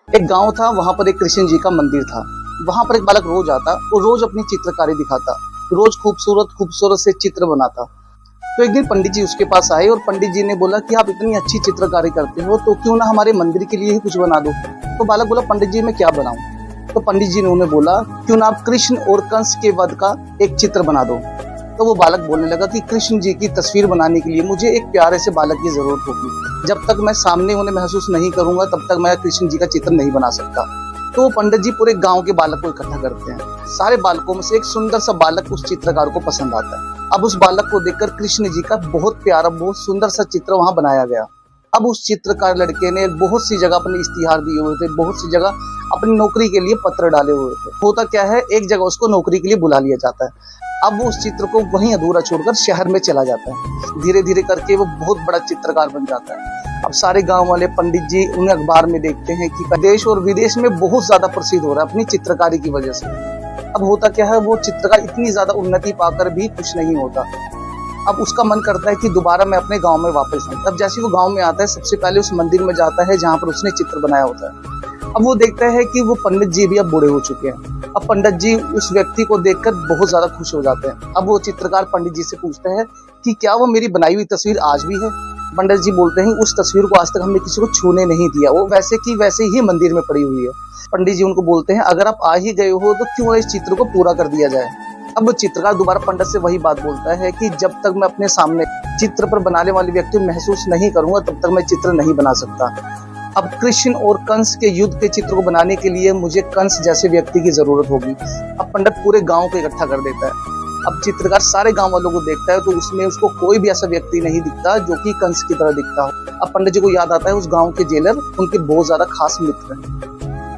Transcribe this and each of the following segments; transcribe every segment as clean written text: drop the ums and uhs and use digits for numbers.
एक गांव था, वहां पर एक कृष्ण जी का मंदिर था। वहां पर एक बालक रोज आता और रोज अपनी चित्रकारी दिखाता, रोज खूबसूरत खूबसूरत से चित्र बनाता। तो एक दिन पंडित जी उसके पास आए और पंडित जी ने बोला कि आप इतनी अच्छी चित्रकारी करते हो तो क्यों ना हमारे मंदिर के लिए ही कुछ बना दो। तो बालक बोला, पंडित जी मैं क्या बनाऊं? तो पंडित जी ने उन्हें बोला, क्यों ना आप कृष्ण और कंस के वध का एक चित्र बना दो। तो वो बालक बोलने लगा कि कृष्ण जी की तस्वीर बनाने के लिए मुझे एक प्यारे से बालक की जरूरत होगी। जब तक मैं सामने उन्हें महसूस नहीं करूंगा तब तक मैं कृष्ण जी का चित्र नहीं बना सकता। तो पंडित जी पूरे गांव के बालक को इकट्ठा करते हैं। सारे बालकों में से एक सुंदर सा बालक उस चित्रकार को पसंद आता है। अब उस बालक को देखकर कृष्ण जी का बहुत प्यारा बहुत सुंदर सा चित्र वहां बनाया गया। अब उस चित्रकार लड़के ने बहुत सी जगह अपने इश्तिहार दिए हुए थे, बहुत सी जगह अपनी नौकरी के लिए पत्र डाले हुए थे। होता क्या है, एक जगह उसको नौकरी के लिए बुला लिया जाता है। अब वो उस चित्र को वहीं अधूरा छोड़कर शहर में चला जाता है। धीरे धीरे करके वो बहुत बड़ा चित्रकार बन जाता है। अब सारे गांव वाले पंडित जी उन्हें अखबार में देखते हैं कि देश और विदेश में बहुत ज्यादा प्रसिद्ध हो रहा है अपनी चित्रकारी की वजह से। अब होता क्या है, वो चित्रकार इतनी ज्यादा उन्नति पाकर भी खुश नहीं होता। अब उसका मन करता है कि दोबारा मैं अपने गांव में वापस आऊं। तब जैसे वो गांव में आता है, सबसे पहले उस मंदिर में जाता है जहां पर उसने चित्र बनाया होता है। अब वो देखता है कि वो पंडित जी भी अब बूढ़े हो चुके हैं। अब पंडित जी उस व्यक्ति को देखकर बहुत ज्यादा खुश हो जाते हैं। अब वो चित्रकार पंडित जी से पूछता है कि क्या वो मेरी बनाई हुई तस्वीर आज भी है? पंडित जी बोलते हैं, उस तस्वीर को आज तक हमने किसी को छूने नहीं दिया, वो वैसे की वैसे ही मंदिर में पड़ी हुई है। पंडित जी उनको बोलते हैं, अगर आप आ ही गए हो तो क्यों इस चित्र को पूरा कर दिया जाए। अब वो चित्रकार दोबारा पंडित से वही बात बोलता है कि जब तक मैं अपने सामने चित्र पर बनाने वाले व्यक्ति महसूस नहीं करूंगा तब तक मैं चित्र नहीं बना सकता। अब कृष्ण और कंस के युद्ध के चित्र को बनाने के लिए मुझे कंस जैसे व्यक्ति की जरूरत होगी। अब पंडित पूरे गांव को इकट्ठा कर देता है। अब चित्रकार सारे गांव वालों को देखता है तो उसमें उसको कोई भी ऐसा व्यक्ति नहीं दिखता जो कि कंस की तरह दिखता हो। अब पंडित जी को याद आता है उस गांव के जेलर उनके बहुत ज्यादा खास मित्र हैं।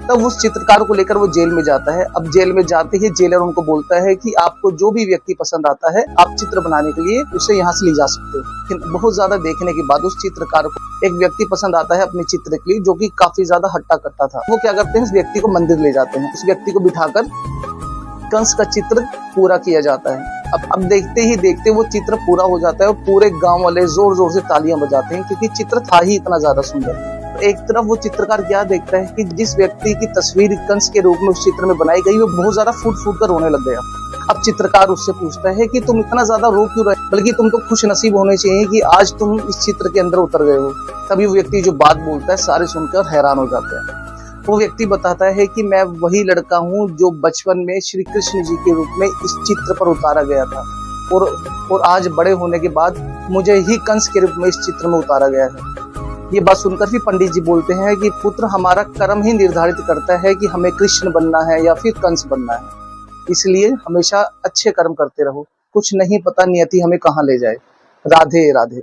तब उस चित्रकार को लेकर वो जेल में जाता है। अब जेल में जाते ही जेलर उनको बोलता है कि आपको जो भी व्यक्ति पसंद आता है आप चित्र बनाने के लिए उसे यहाँ से ले जा सकते हो। लेकिन बहुत ज्यादा देखने के बाद उस चित्रकार को एक व्यक्ति पसंद आता है अपने चित्र के लिए, जो कि काफी ज्यादा हट्टा कट्टा था। वो क्या करते हैं, उस व्यक्ति को मंदिर ले जाते हैं। उस व्यक्ति को बिठाकर कंस का चित्र पूरा किया जाता है। अब देखते ही देखते वो चित्र पूरा हो जाता है और पूरे गांव वाले जोर जोर से तालियां बजाते हैं क्योंकि चित्र था ही इतना ज्यादा सुंदर। एक तरफ वो चित्रकार क्या देखता है कि जिस व्यक्ति की तस्वीर कंस के रूप में उस चित्र में बनाई गई वो बहुत ज्यादा फूट फूट कर रोने लग गया। अब चित्रकार उससे पूछता है कि तुम इतना ज्यादा रो क्यों रहे, बल्कि तुम तो खुश नसीब होने चाहिए कि आज तुम इस चित्र के अंदर उतर गए हो। तभी वो व्यक्ति जो बात बोलता है सारे सुनकर हैरान हो जाते हैं। वो व्यक्ति बताता है कि मैं वही लड़का हूँ जो बचपन में श्री कृष्ण जी के रूप में इस चित्र पर उतारा गया था और आज बड़े होने के बाद मुझे ही कंस के रूप में इस चित्र में उतारा गया है। ये बात सुनकर भी पंडित जी बोलते हैं कि पुत्र, हमारा कर्म ही निर्धारित करता है कि हमें कृष्ण बनना है या फिर कंस बनना है, इसलिए हमेशा अच्छे कर्म करते रहो, कुछ नहीं पता नियति हमें कहाँ ले जाए। राधे राधे।